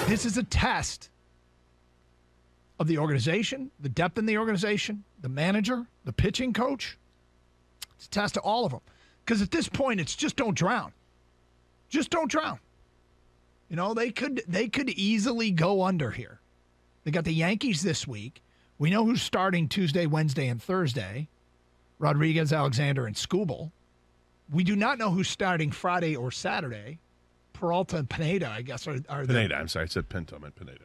This is a test of the organization, the depth in the organization, the manager, the pitching coach. It's a test of all of them. Because at this point, it's just don't drown. Just don't drown. You know, they could easily go under here. They got the Yankees this week. We know who's starting Tuesday, Wednesday, and Thursday. Rodriguez, Alexander, and Skubal. We do not know who's starting Friday or Saturday. Peralta and Pineda, I guess, are Pineda. I'm sorry, I said Pinto. I meant Pineda.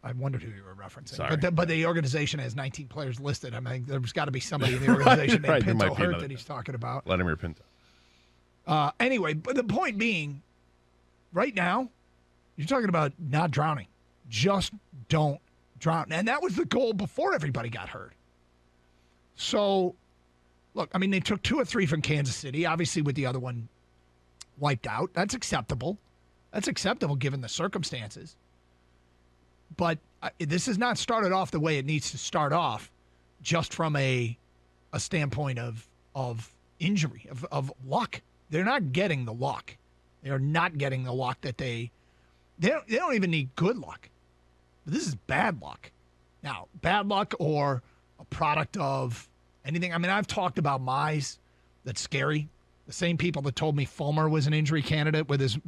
I wondered who you were referencing. Sorry. But the organization has 19 players listed. I mean, there's got to be somebody in the organization named Pinto Hurt that he's talking about. Vladimir Pinto. Anyway, but the point being, right now, you're talking about not drowning. Just don't drown. And that was the goal before everybody got hurt. So, look, I mean, they took 2 or 3 from Kansas City, obviously with the other one wiped out. That's acceptable. That's acceptable given the circumstances. But this has not started off the way it needs to start off, just from a standpoint of injury, of luck. They're not getting the luck. They are not getting the luck that they don't even need good luck. This is bad luck. Now, bad luck or a product of anything. I mean, I've talked about Mize. That's scary. The same people that told me Fulmer was an injury candidate with his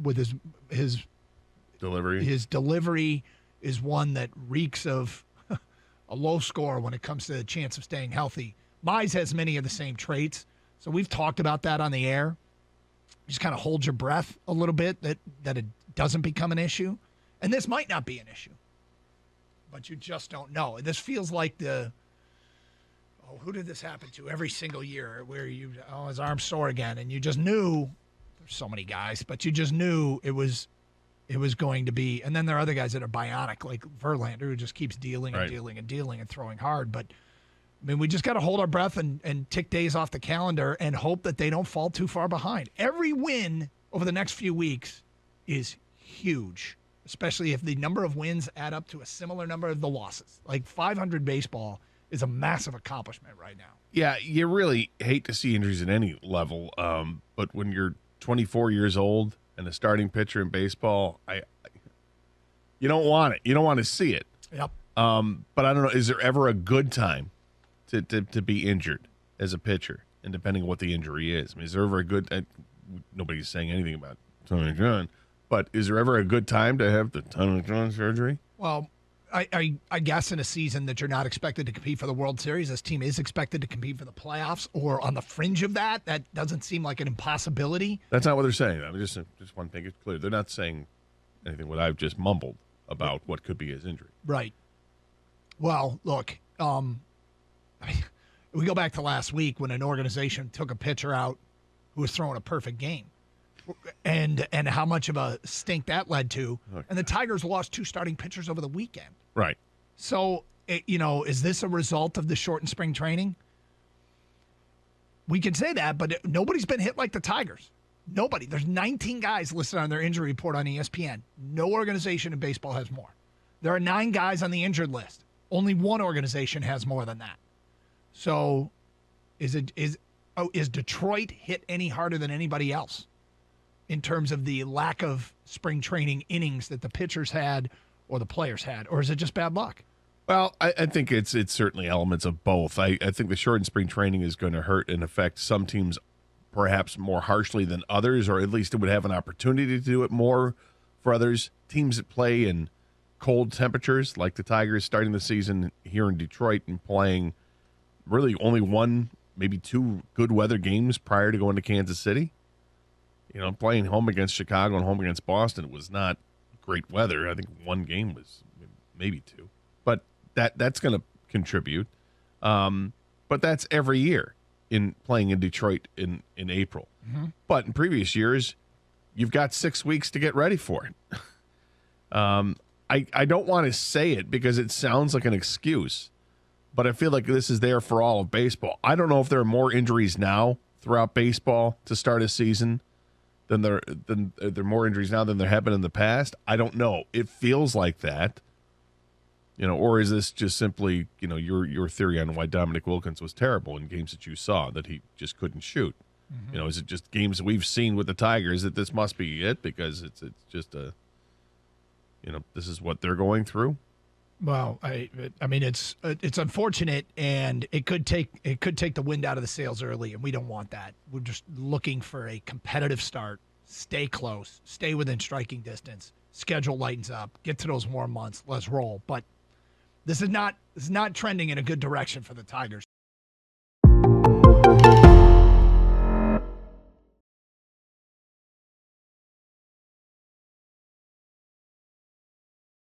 delivery. His delivery is one that reeks of a low score when it comes to the chance of staying healthy. Mize has many of the same traits. So we've talked about that on the air. Just kind of hold your breath a little bit that it doesn't become an issue. And this might not be an issue. But you just don't know. This feels like who did this happen to every single year where his arm's sore again, and you just knew, there's so many guys, but you just knew it was going to be, and then there are other guys that are bionic, like Verlander, who just keeps dealing and dealing and dealing and throwing hard. But, I mean, we just got to hold our breath and tick days off the calendar and hope that they don't fall too far behind. Every win over the next few weeks is huge, especially if the number of wins add up to a similar number of the losses. Like 500 baseball is a massive accomplishment right now. Yeah, you really hate to see injuries at any level, but when you're 24 years old and a starting pitcher in baseball, you don't want it. You don't want to see it. Yep. But I don't know, is there ever a good time to be injured as a pitcher, and depending on what the injury is? I mean, is there ever a good nobody's saying anything about Tommy John, but is there ever a good time to have the Tommy John surgery? Well, I guess in a season that you're not expected to compete for the World Series, this team is expected to compete for the playoffs or on the fringe of that. That doesn't seem like an impossibility. That's not what they're saying. I mean, just want to make it clear. They're not saying anything what I've just mumbled about what could be his injury. Right. Well, look, we go back to last week when an organization took a pitcher out who was throwing a perfect game. And how much of a stink that led to. Okay. And the Tigers lost 2 starting pitchers over the weekend. Right. So, is this a result of the shortened spring training? We can say that, but nobody's been hit like the Tigers. Nobody. There's 19 guys listed on their injury report on ESPN. No organization in baseball has more. There are 9 guys on the injured list. Only one organization has more than that. So, is Detroit hit any harder than anybody else in terms of the lack of spring training innings that the pitchers had or the players had? Or is it just bad luck? Well, I think it's certainly elements of both. I think the shortened spring training is going to hurt and affect some teams perhaps more harshly than others, or at least it would have an opportunity to do it more for others. Teams that play in cold temperatures, like the Tigers starting the season here in Detroit and playing really only 1, maybe 2 good weather games prior to going to Kansas City. Playing home against Chicago and home against Boston, it was not great weather. I think 1 game was maybe 2. But that's going to contribute. But that's every year in playing in Detroit in April. Mm-hmm. But in previous years, you've got 6 weeks to get ready for it. I don't want to say it because it sounds like an excuse, but I feel like this is there for all of baseball. I don't know if there are more injuries now throughout baseball to start a season than there are more injuries now than there have been in the past. I don't know. It feels like that, or is this just simply, your theory on why Dominic Wilkins was terrible in games that you saw, that he just couldn't shoot? Mm-hmm. Is it just games that we've seen with the Tigers that this must be it because it's just this is what they're going through. Well, I mean, it's unfortunate, and it could take the wind out of the sails early, and we don't want that. We're just looking for a competitive start. Stay close, stay within striking distance. Schedule lightens up. Get to those warm months. Let's roll. But this is not trending in a good direction for the Tigers.